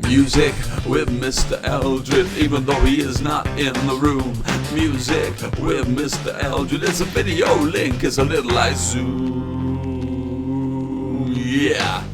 Music with Mr. Eldred, even though he is not in the room. Music with Mr. Eldred. It's a video link, it's a little like Zoom. Yeah.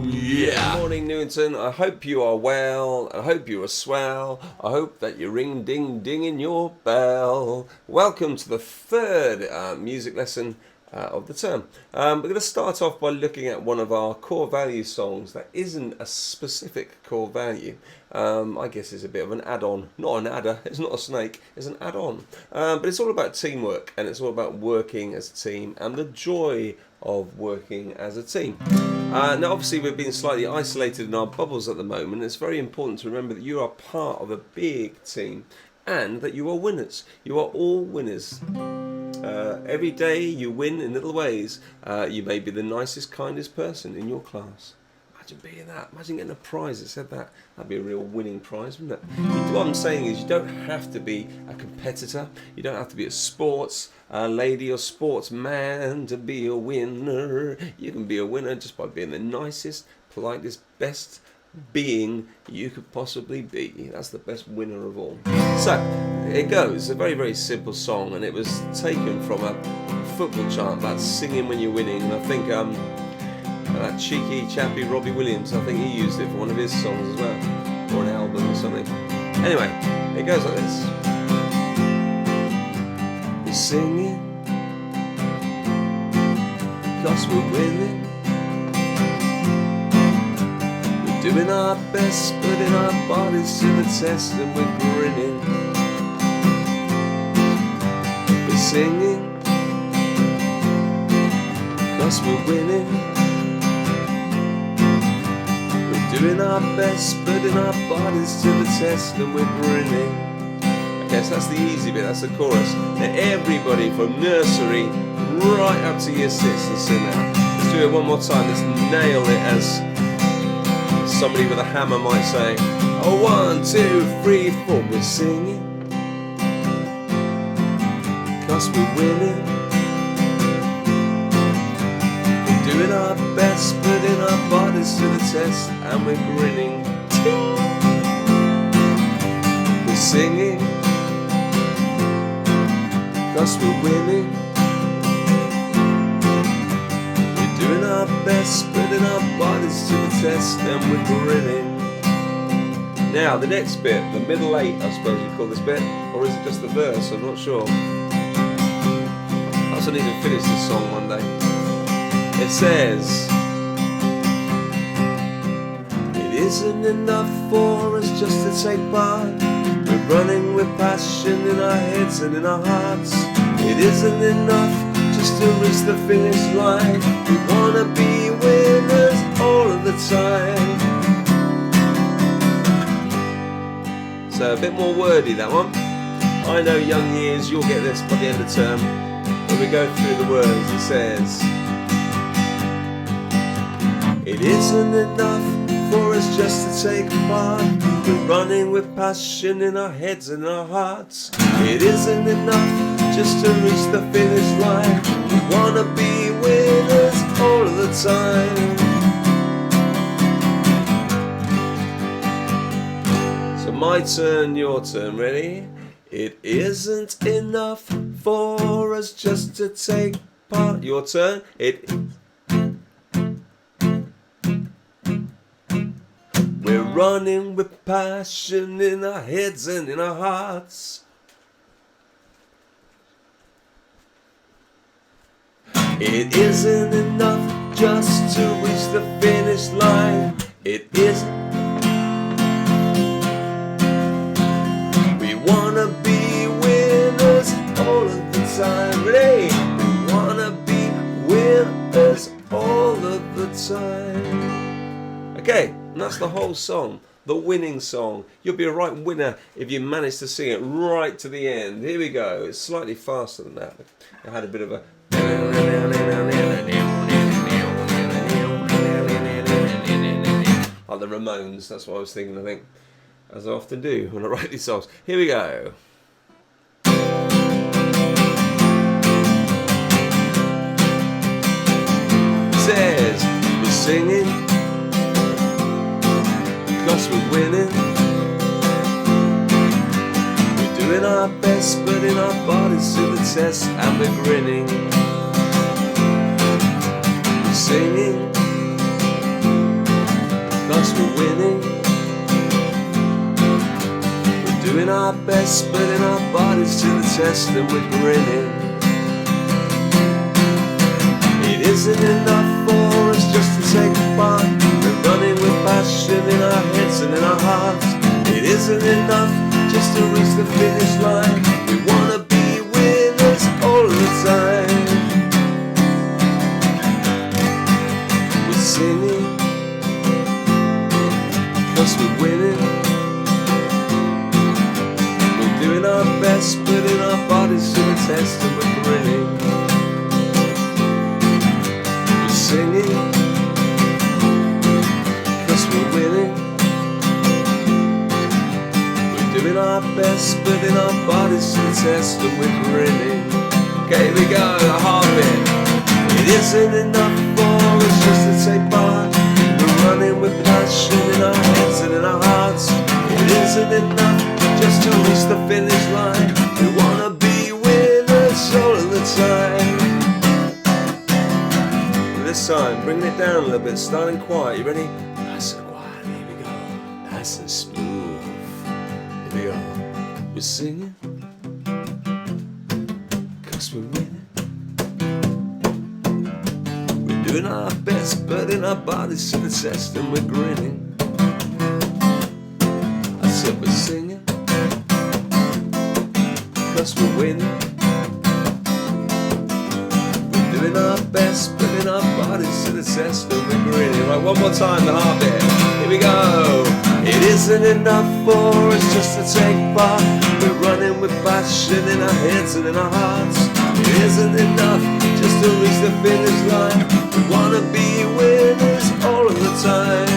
Yeah. Good morning, Newington. I hope you are well. I hope you are swell. I hope that you're ring ding ding in your bell. Welcome to the third music lesson of the term. We're going to start off by looking at one of our core value songs that isn't a specific core value. I guess it's a bit of an add-on. Not an adder, it's not a snake, it's an add-on. But it's all about teamwork, and it's all about working as a team and the joy of working as a team. Now obviously we've been slightly isolated in our bubbles at the moment. It's very important to remember that you are part of a big team and that you are winners. You are all winners. Every day you win in little ways. You may be the nicest, kindest person in your class. Imagine being that. Imagine getting a prize that said that. That'd be a real winning prize, wouldn't it? What I'm saying is you don't have to be a competitor. You don't have to be a sports lady or sportsman to be a winner. You can be a winner just by being the nicest, politest, best being you could possibly be. That's the best winner of all. So it goes. It's a very, very simple song, and it was taken from a football chant about singing when you're winning. And I think that cheeky chappy Robbie Williams, I think he used it for one of his songs as well, or an album or something. Anyway, it goes like this. We're singing 'cause we're winning. Doing our best, putting our bodies to the test, and we're grinning. We're singing 'cause we're winning. We're doing our best, putting our bodies to the test, and we're grinning. Okay, so that's the easy bit, that's the chorus. Now everybody from nursery right up to year 6, let's sing that. Let's do it one more time, let's nail it as somebody with a hammer might say. Oh, 1, 2, 3, 4. We're singing 'cause we're winning. We're doing our best, putting our bodies to the test, and we're grinning. We're singing 'cause we're winning. Doing our best, putting our bodies to the test, and we're grinning. Now, the next bit, the middle 8, I suppose you call this bit, or is it just the verse? I'm not sure. I also need to finish this song one day. It says, it isn't enough for us just to take part. We're running with passion in our heads and in our hearts. It isn't enough just to reach the finish line. We wanna be winners all of the time. So a bit more wordy, that one. I know young years, you'll get this by the end of term. When we go through the words, it says, it isn't enough for us just to take part. We're running with passion in our heads and our hearts. It isn't enough just to reach the finish line. We wanna be winners all of the time. So my turn, your turn, ready? It isn't enough for us just to take part. Your turn. We're running with passion in our heads and in our hearts. It isn't enough just to reach the finish line. It isn't. We wanna be winners all of the time. Ready? We wanna be winners all of the time. Okay, and that's the whole song. The winning song. You'll be a right winner if you manage to sing it right to the end. Here we go. It's slightly faster than that. I had a bit of a... like the Ramones, that's what I was thinking, I think, as I often do when I write these songs. Here we go. It says, we're singing 'cause to the test and we're grinning. We're singing, cause we're winning. We're doing our best, putting our bodies to the test and we're grinning. It isn't enough for us just to take part. We're running with passion in our heads and in our hearts. It isn't enough just to reach the finish line. We wanna be winners all the time. We're singing, cause we're winning. We're doing our best, putting our bodies to the test and we're grinning. We're singing, cause we're winning. Doing our best, putting our bodies to the test and we're grinning. Okay, here we go, a heartbeat. It isn't enough for us just to take part. We're running with passion in our heads and in our hearts. It isn't enough just to reach the finish line. We wanna be winners all of the time. This time, bringing it down a little bit, starting quiet. You ready? Nice and quiet, here we go. Nice and smooth. Here we go. We're singing, cause we're winning. We're doing our best, putting our bodies to the test and we're grinning. I said we're singing, cause we're winning. We're doing our best, putting our bodies to the test and we're grinning. Right, one more time, the heartbeat. Here we go. It isn't enough for us just to take part. We're running with passion in our heads and in our hearts. It isn't enough just to reach the finish line. We wanna be winners all of the time.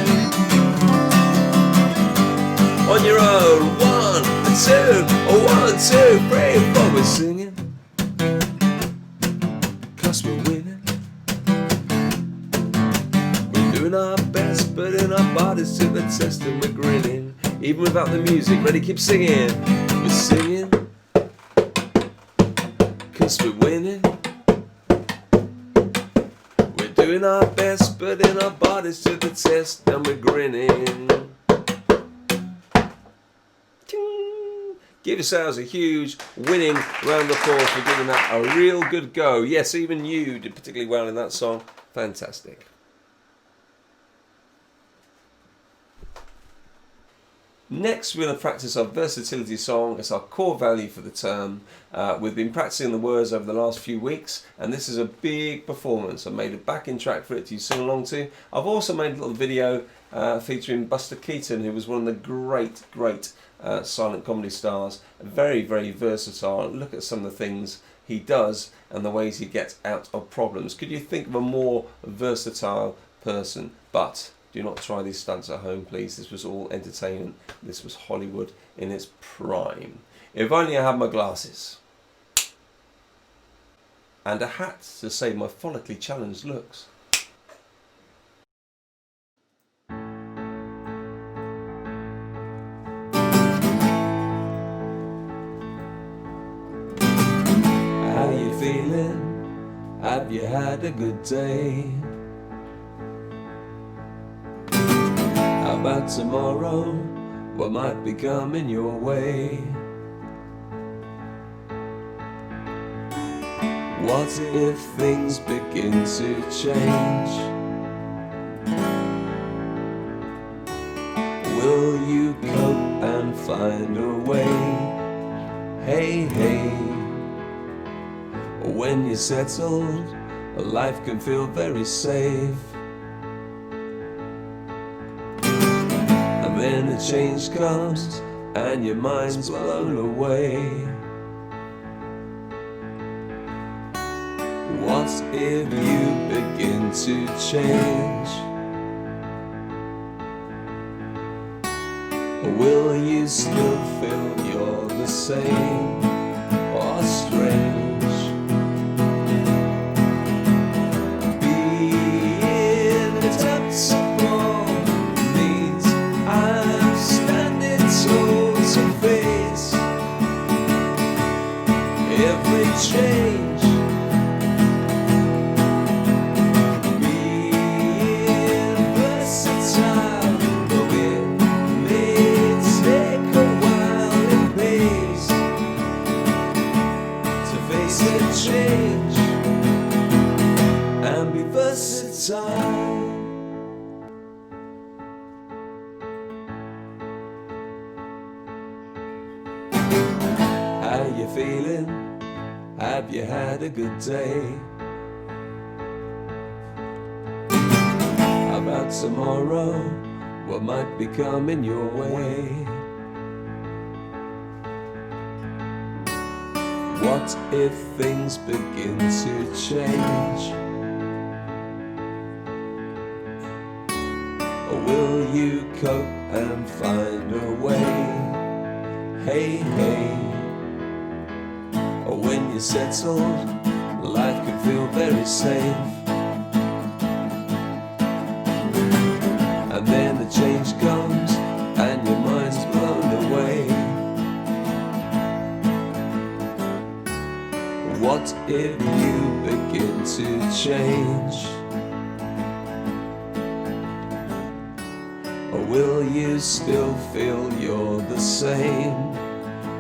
On your own, 1, 2, 1, 2, 3, 4. We're singing, cause we're winning. Doing our best, putting our bodies to the test and we're grinning. Even without the music, ready, keep singing. We're singing, cause we're winning. We're doing our best, putting our bodies to the test and we're grinning. Ting. Give yourselves a huge winning round of applause for giving that a real good go. Yes, even you did particularly well in that song. Fantastic. Next, we're going to practice our versatility song. It's our core value for the term. We've been practicing the words over the last few weeks, and this is a big performance. I made a backing track for it to sing along to. I've also made a little video featuring Buster Keaton, who was one of the great silent comedy stars. Very, very versatile. Look at some of the things he does and the ways he gets out of problems. Could you think of a more versatile person? But do not try these stunts at home, please. This was all entertainment. This was Hollywood in its prime. If only I had my glasses. And a hat to save my follically challenged looks. How you feeling? Have you had a good day? How about tomorrow? What might be coming your way? What if things begin to change? Will you cope and find a way? Hey, hey. When you're settled, life can feel very safe. Then a change comes and your mind's blown away. What if you begin to change? Will you still feel you're the same or strange? Being adaptable means I'm standing tall to face every change. Being versatile, though it may take a while, it pays to face a change and be versatile. How you feeling? Have you had a good day? How about tomorrow? What might be coming your way? What if things begin to change? Or will you cope and find a way? Hey, hey. Or when you're settled, life can feel very safe. And then the change comes and your mind's blown away. What if you begin to change? Or will you still feel you're the same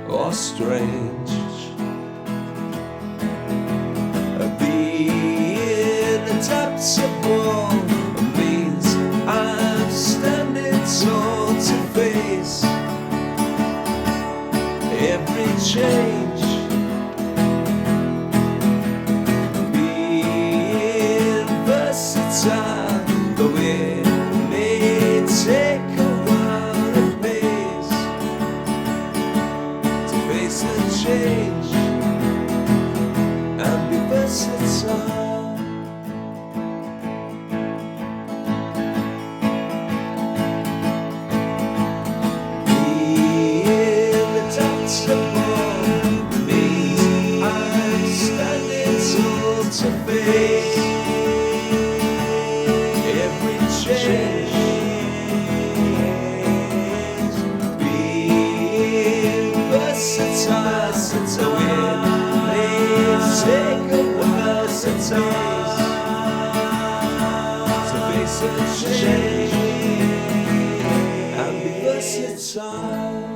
or strange? Being adaptable means I'm standing tall to face every change. Being versatile, though it may take a while, it pays to face a change and be versatile. Being adaptable means I'm standing tall to face every change. Being versatile, so it may take a while to face a change and be versatile.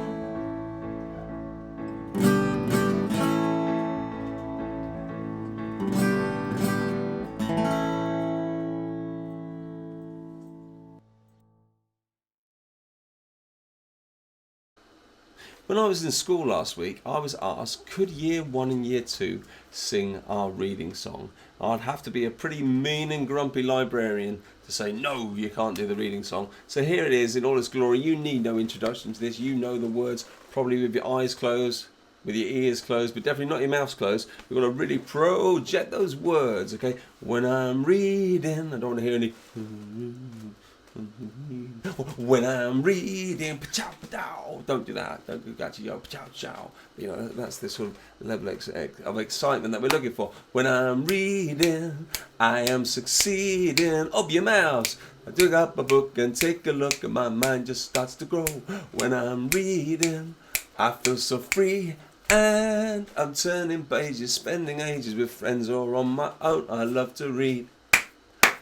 When I was in school last week, I was asked, could year 1 and year 2 sing our reading song? I'd have to be a pretty mean and grumpy librarian to say, no, you can't do the reading song. So here it is in all its glory. You need no introduction to this. You know the words probably with your eyes closed, with your ears closed, but definitely not your mouth closed. We've got to really project those words, okay? When I'm reading, I don't want to hear any... When I'm reading, don't do that. Don't actually go chow. You know, that's the sort of level of excitement that we're looking for. When I'm reading, I am succeeding. Up your mouse. I dig up a book and take a look, and my mind just starts to grow. When I'm reading, I feel so free, and I'm turning pages, spending ages with friends or on my own. I love to read.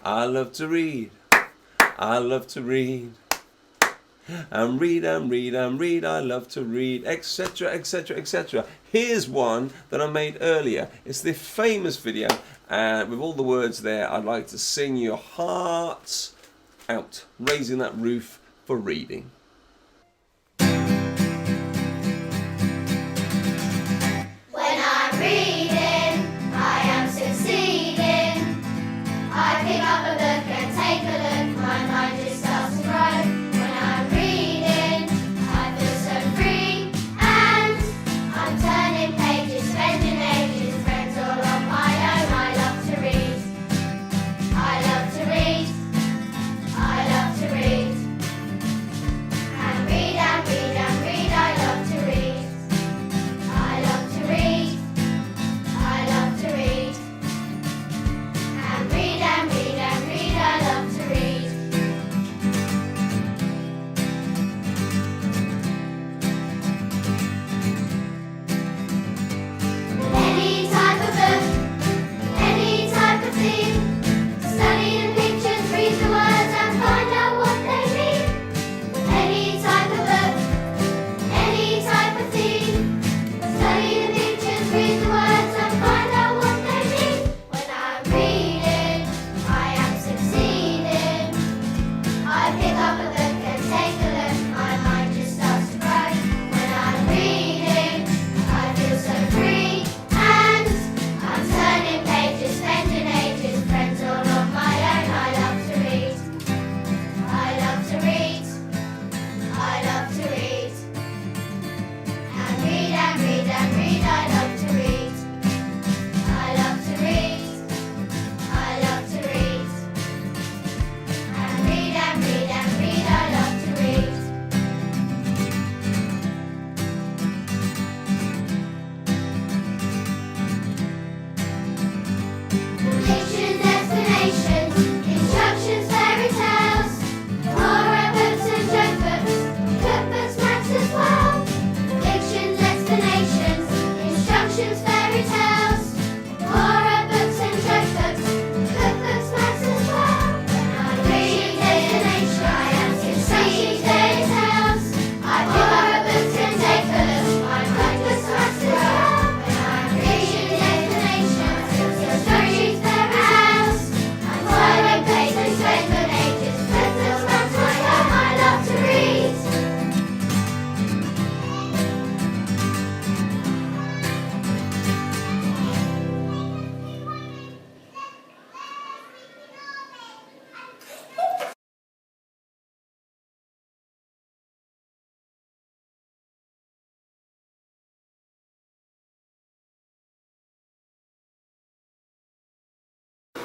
I love to read. I love to read. And read, I love to read, etc, etc, etc. Here's one that I made earlier. It's the famous video, and with all the words there, I'd like to sing your hearts out, raising that roof for reading. When I'm reading, I am succeeding. I pick up a book and take a look, my mind just starts to grow. When I'm reading, I feel so free, and I'm turning pages, spending ages, friends all on my own. I love to read. I love to read. I love to read.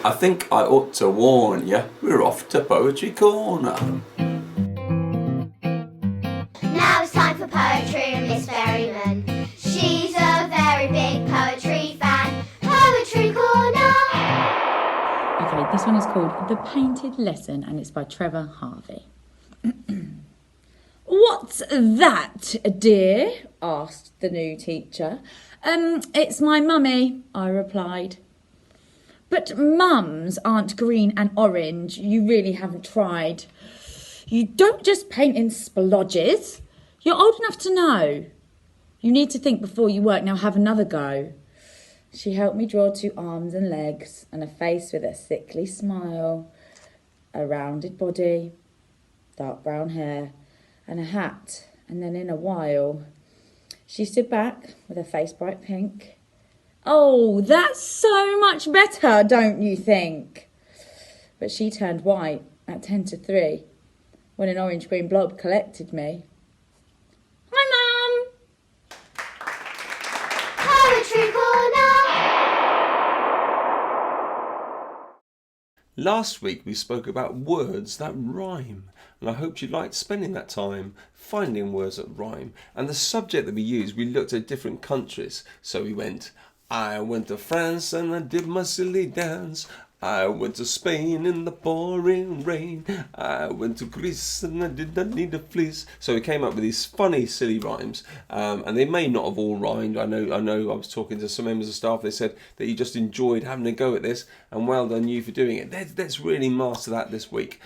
I think I ought to warn you, we're off to Poetry Corner. Now it's time for poetry with Miss Berryman. She's a very big poetry fan. Poetry Corner! Okay, this one is called The Painted Lesson and it's by Trevor Harvey. What's that, dear? Asked the new teacher. It's my mummy, I replied. But mums aren't green and orange, you really haven't tried. You don't just paint in splodges. You're old enough to know. You need to think before you work, now have another go. She helped me draw 2 arms and legs and a face with a sickly smile, a rounded body, dark brown hair and a hat, and then in a while, she stood back with her face bright pink. Oh, that's so much better, don't you think? But she turned white at 10 to 3 when an orange-green blob collected me. Hi, Mum! Poetry Corner! Last week we spoke about words that rhyme, and I hoped you liked spending that time finding words that rhyme. And the subject that we used, we looked at different countries. So we went, I went to France and I did my silly dance. I went to Spain in the pouring rain. I went to Greece and I did not need a fleece. So we came up with these funny, silly rhymes, and they may not have all rhymed. I know. I was talking to some members of staff. They said that you just enjoyed having a go at this, and well done you for doing it. Let's really master that this week.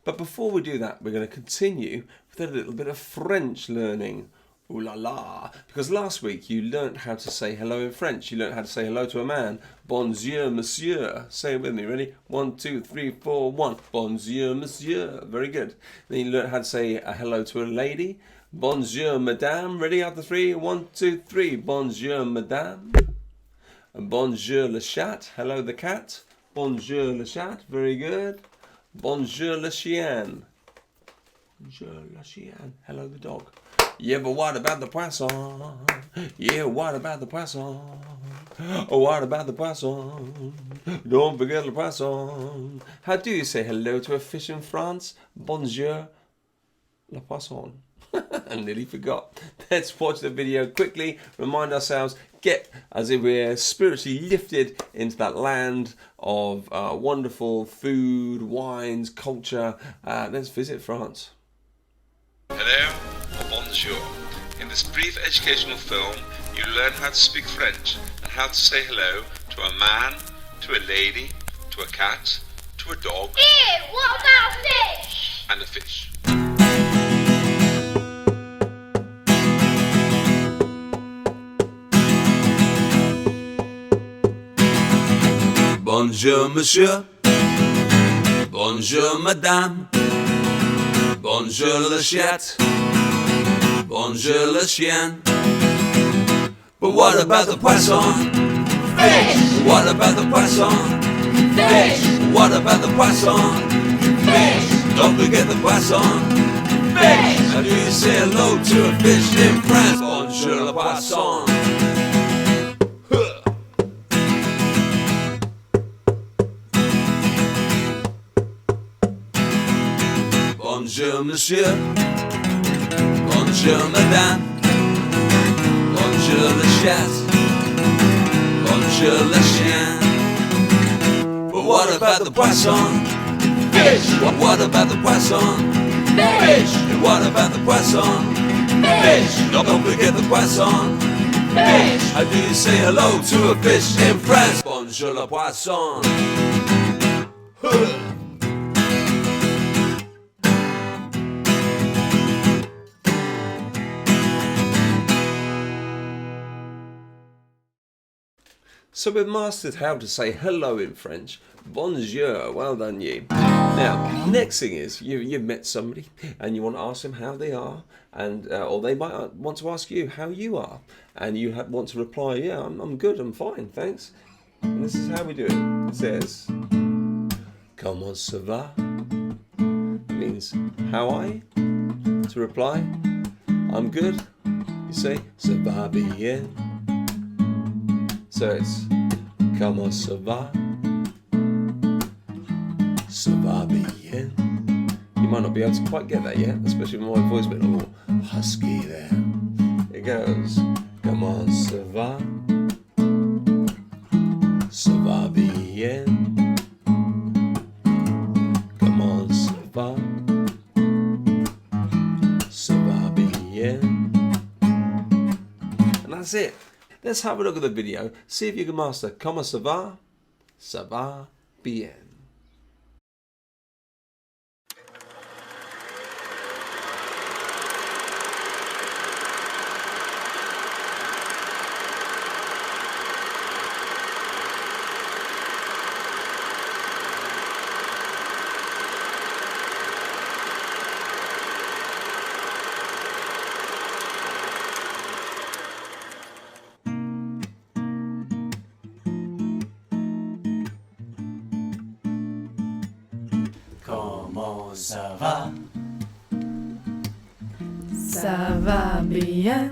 But before we do that, we're going to continue with a little bit of French learning. Ooh la la! Because last week you learnt how to say hello in French. You learnt how to say hello to a man. Bonjour, monsieur. Say it with me. Ready? 1, 2, 3, 4, 1. Bonjour, monsieur. Very good. Then you learnt how to say a hello to a lady. Bonjour, madame. Ready? After 3. 1, 2, 3. Bonjour, madame. Bonjour, le chat. Hello, the cat. Bonjour, le chat. Very good. Bonjour, le chien. Bonjour, le chien. Hello, the dog. Yeah, but what about the poisson? Yeah, what about the poisson? Oh, what about the poisson? Don't forget the poisson. How do you say hello to a fish in France? Bonjour, le poisson. I nearly forgot. Let's watch the video quickly, remind ourselves, get as if we're spiritually lifted into that land of wonderful food, wines, culture. Let's visit France. Hello or bonjour. In this brief educational film, you learn how to speak French and how to say hello to a man, to a lady, to a cat, to a dog. Ew, what about fish? And a fish. Bonjour, monsieur. Bonjour, madame. Bonjour, le chat. Bonjour, le chien. But what about the poisson? Fish! What about the poisson? Fish! What about the poisson? Fish! Don't forget the poisson. Fish! How do you say hello to a fish in France? Bonjour, le poisson. Bonjour, monsieur. Bonjour, madame. Bonjour, le chat. Bonjour, le chien. But what about the poisson? Fish! What about the poisson? Fish! What about the poisson? Fish! Don't forget the poisson. Fish! How do you say hello to a fish in France? Bonjour, le poisson. So we've mastered how to say hello in French. Bonjour, well done you. Now, next thing is you've met somebody and you want to ask them how they are, and or they might want to ask you how you are, and you want to reply, yeah, I'm good, I'm fine, thanks. And this is how we do it. It says, comment ça va? It means, how are you? To reply, I'm good. You say, ça va bien. So it's, comment ça va? ça va bien? You might not be able to quite get that yet, especially with my voice being a little husky there. It goes, comment ça va? Ça va bien? Comment ça va? Ça va bien? And that's it. Let's have a look at the video, see if you can master comment ça va? Ça va bien. Comment ça va? Ça va bien.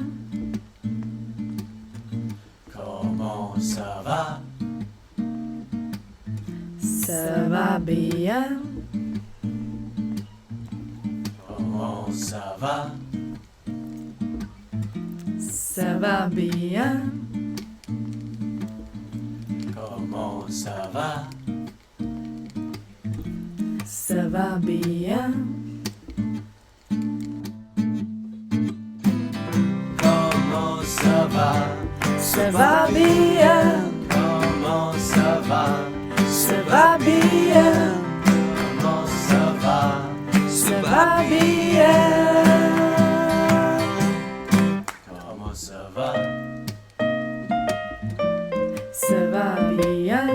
Comment ça va? Ça va bien. Comment ça va? Ça va bien. Comment ça va? Ça va bien. Comment ça va? Ça va bien. Comment ça va? Ça va bien. Comment ça va? Ça va bien. Comment ça va? Ça va bien.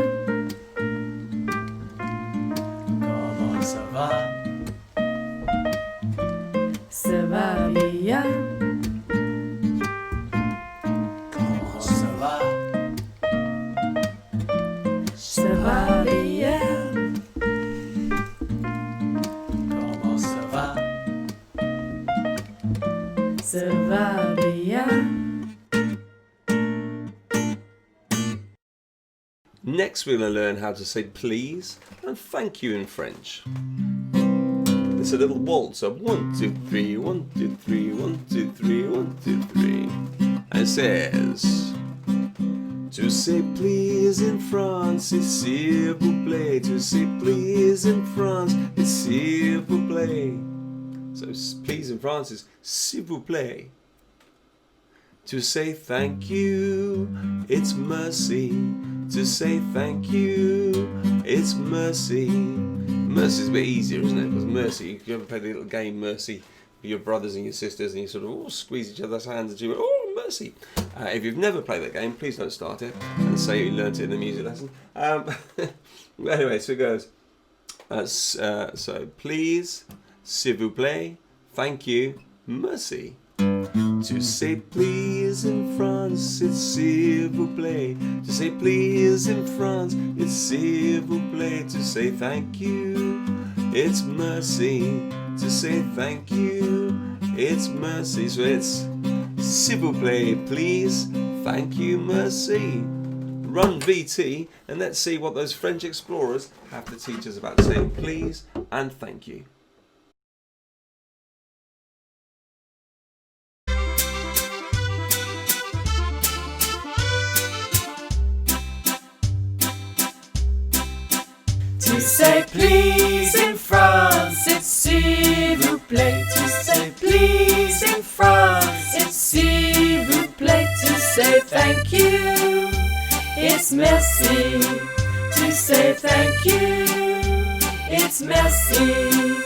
Comment ça va? Ça va bien. Comment ça va? Ça va bien. Comment ça va? Ça va bien. Next we're going to learn how to say please and thank you in French. It's a little waltz of 1, 2, 3, 1, 2, 3, 1, 2, 3, 1, 2, 3. And it says, to say please in France, it's s'il vous plaît. To say please in France, it's s'il vous plaît. So please in France is s'il vous plaît. To say thank you, it's merci. To say thank you, it's mercy. Mercy's a bit easier, isn't it? Because mercy, you ever play the little game mercy with your brothers and your sisters and you sort of squeeze each other's hands and you go, oh, mercy. If you've never played that game, please don't start it and say you learnt it in the music lesson. Anyway, so it goes. So please, s'il vous plaît, thank you, merci. To say please in France, it's s'il vous plaît. To say please in France, it's s'il vous plaît. To say thank you, it's mercy. To say thank you, it's mercy. So it's s'il vous plaît, please, thank you, merci. Run VT and let's see what those French explorers have to teach us about saying please and thank you. To say please in France, it's s'il vous plaît. To say please in France, it's s'il vous plaît. To say thank you, it's merci. To say thank you, it's merci.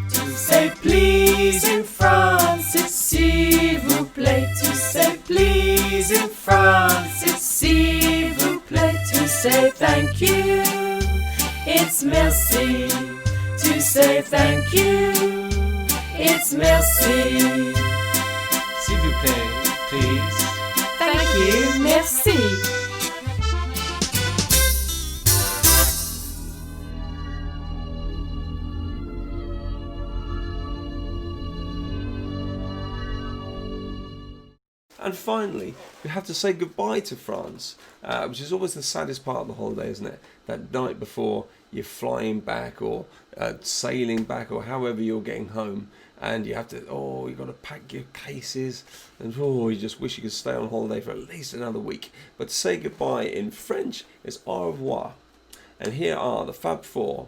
To say please in France, it's s'il vous plaît. To say please in France, it's s'il vous plaît. To say thank you, it's merci. To say thank you, it's merci. S'il vous plaît, please. Thank you, merci. And finally, we have to say goodbye to France, which is always the saddest part of the holiday, isn't it? That night before you're flying back or sailing back or however you're getting home, and you have to, you've got to pack your cases, and you just wish you could stay on holiday for at least another week. But to say goodbye in French is au revoir. And here are the Fab Four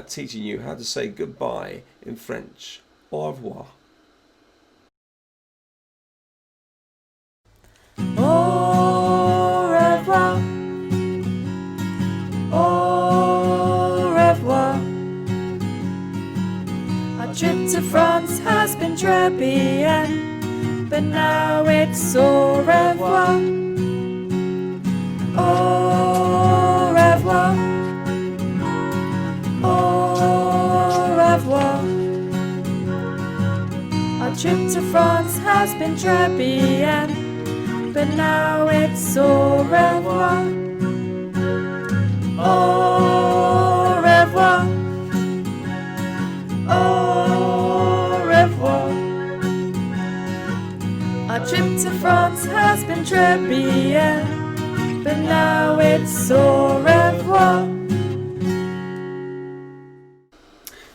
teaching you how to say goodbye in French. Au revoir. Au revoir. Au revoir. Our trip to France has been très bien, but now it's au revoir. Au revoir. Au revoir. Our trip to France has been très bien, but now it's au revoir. Au revoir. Au revoir. Our trip to France has been très bien, but now it's au revoir.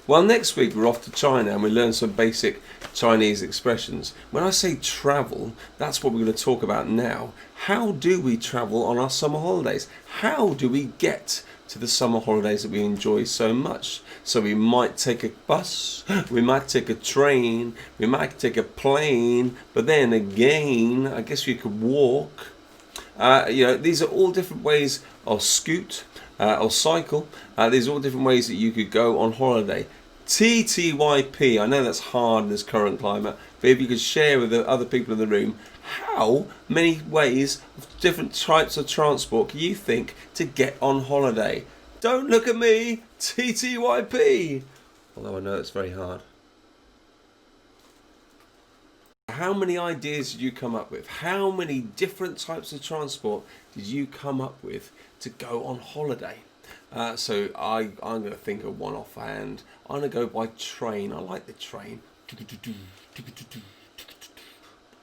Well, next week we're off to China and we learn some basic Chinese expressions. When I say travel, that's what we're going to talk about now. How do we travel on our summer holidays? How do we get to the summer holidays that we enjoy so much? So we might take a bus, we might take a train, we might take a plane, but then again, I guess we could walk. These are all different ways of scoot or cycle. These are all different ways that you could go on holiday. TTYP, I know that's hard in this current climate, but if you could share with the other people in the room, how many ways of different types of transport can you think to get on holiday? Don't look at me, TTYP! Although I know it's very hard. How many ideas did you come up with? How many different types of transport did you come up with to go on holiday? So I'm going to think of one offhand. I'm going to go by train. I like the train.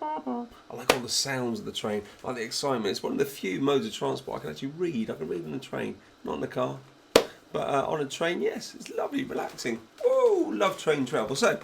I like all the sounds of the train. I like the excitement. It's one of the few modes of transport I can actually read. I can read on the train, not in the car. But on a train, yes, it's lovely, relaxing. Oh, love train travel. So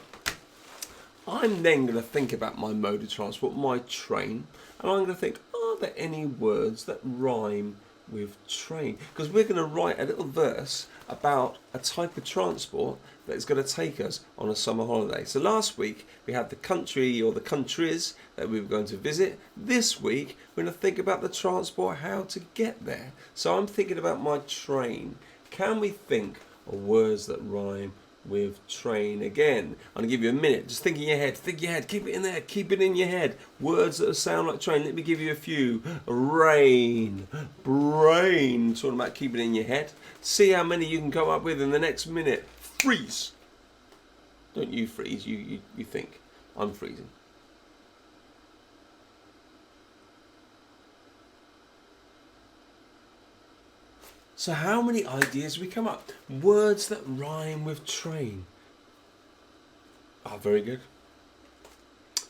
I'm then going to think about my mode of transport, my train, and I'm going to think, are there any words that rhyme with train? Because we're going to write a little verse about a type of transport that is going to take us on a summer holiday. So last week we had the country or the countries that we were going to visit. This week we're going to think about the transport, how to get there. So I'm thinking about my train. Can we think of words that rhyme with train? Again, I'm going to give you a minute. Just think in your head. Think in your head. Keep it in there. Keep it in your head. Words that sound like train. Let me give you a few. Rain. Brain. Talking about keeping it in your head. See how many you can come up with in the next minute. Freeze. Don't you freeze. You think. I'm freezing. So how many ideas we come up? Words that rhyme with train. Very good.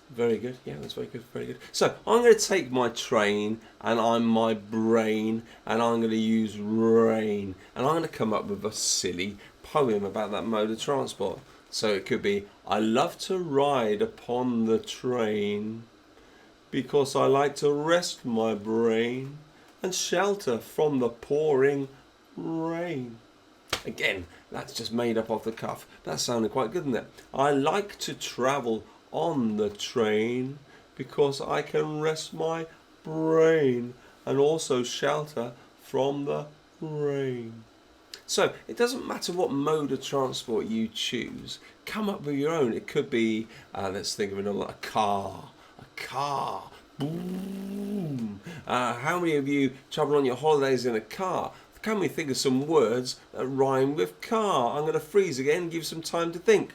Very good. Yeah, that's very good. Very good. So I'm going to take my train and I'm my brain and I'm going to use rain and I'm going to come up with a silly poem about that mode of transport. So it could be, I love to ride upon the train because I like to rest my brain and shelter from the pouring rain. Again, that's just made up off the cuff. That sounded quite good, didn't it? I like to travel on the train because I can rest my brain and also shelter from the rain. So it doesn't matter what mode of transport you choose. Come up with your own. It could be, let's think of another, a car. Boom. How many of you travel on your holidays in a car? Can we think of some words that rhyme with car? I'm going to freeze again and give some time to think.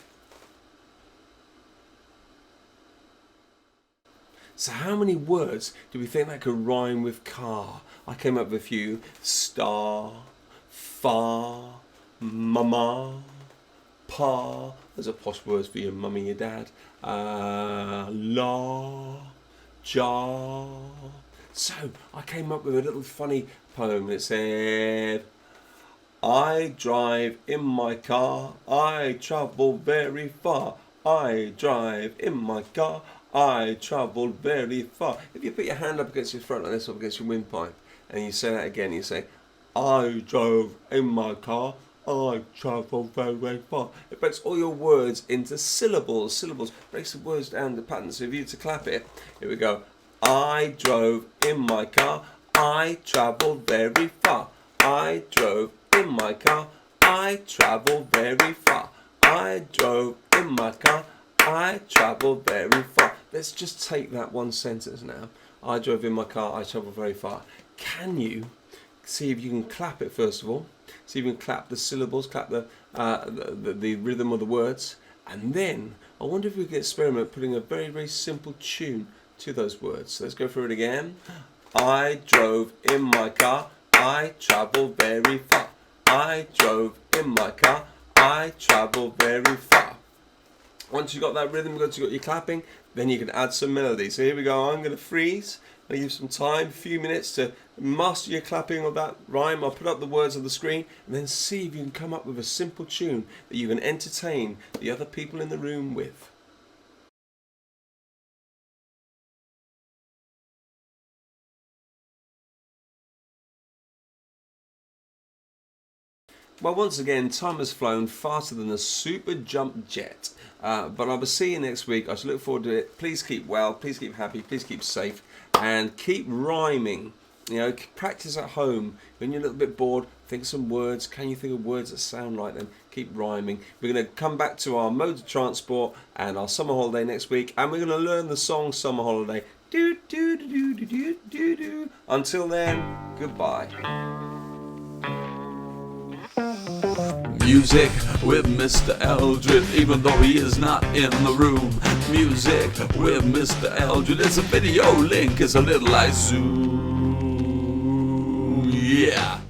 So how many words do we think that could rhyme with car? I came up with a few. Star, far, mama, pa. Those are posh words for your mummy and your dad. La, jar. So I came up with a little funny poem. It said, I drive in my car, I travel very far. I drive in my car, I travel very far. If you put your hand up against your throat like this, up against your windpipe, and you say that again, you say, I drove in my car, I travel very, very far. It breaks all your words into syllables. Syllables breaks the words down to patterns. So if you were to clap it, here we go. I drove in my car, I travel very far. I drove in my car, I travel very far. I drove in my car, I travel very far. Let's just take that one sentence now. I drove in my car, I travel very far. Can you see if you can clap it first of all? See if you can clap the syllables, clap the rhythm of the words. And then, I wonder if we can experiment putting a very, very simple tune to those words. So let's go through it again. I drove in my car, I travel very far. I drove in my car, I travel very far. Once you've got that rhythm, once you've got your clapping, then you can add some melody. So here we go, I'm going to freeze. I'm going to give some time, a few minutes to master your clapping of that rhyme. I'll put up the words on the screen and then see if you can come up with a simple tune that you can entertain the other people in the room with. Well, once again, time has flown faster than a super jump jet. But I will see you next week. I shall look forward to it. Please keep well, please keep happy, please keep safe, and keep rhyming. You know, practice at home. When you're a little bit bored, think some words. Can you think of words that sound like them? Keep rhyming. We're going to come back to our mode of transport and our summer holiday next week, and we're going to learn the song Summer Holiday. Do do do do do do do do. Until then, goodbye. Music with Mr. Eldred, even though he is not in the room. Music with Mr. Eldred, it's a video link, it's a little like Zoom. Yeah.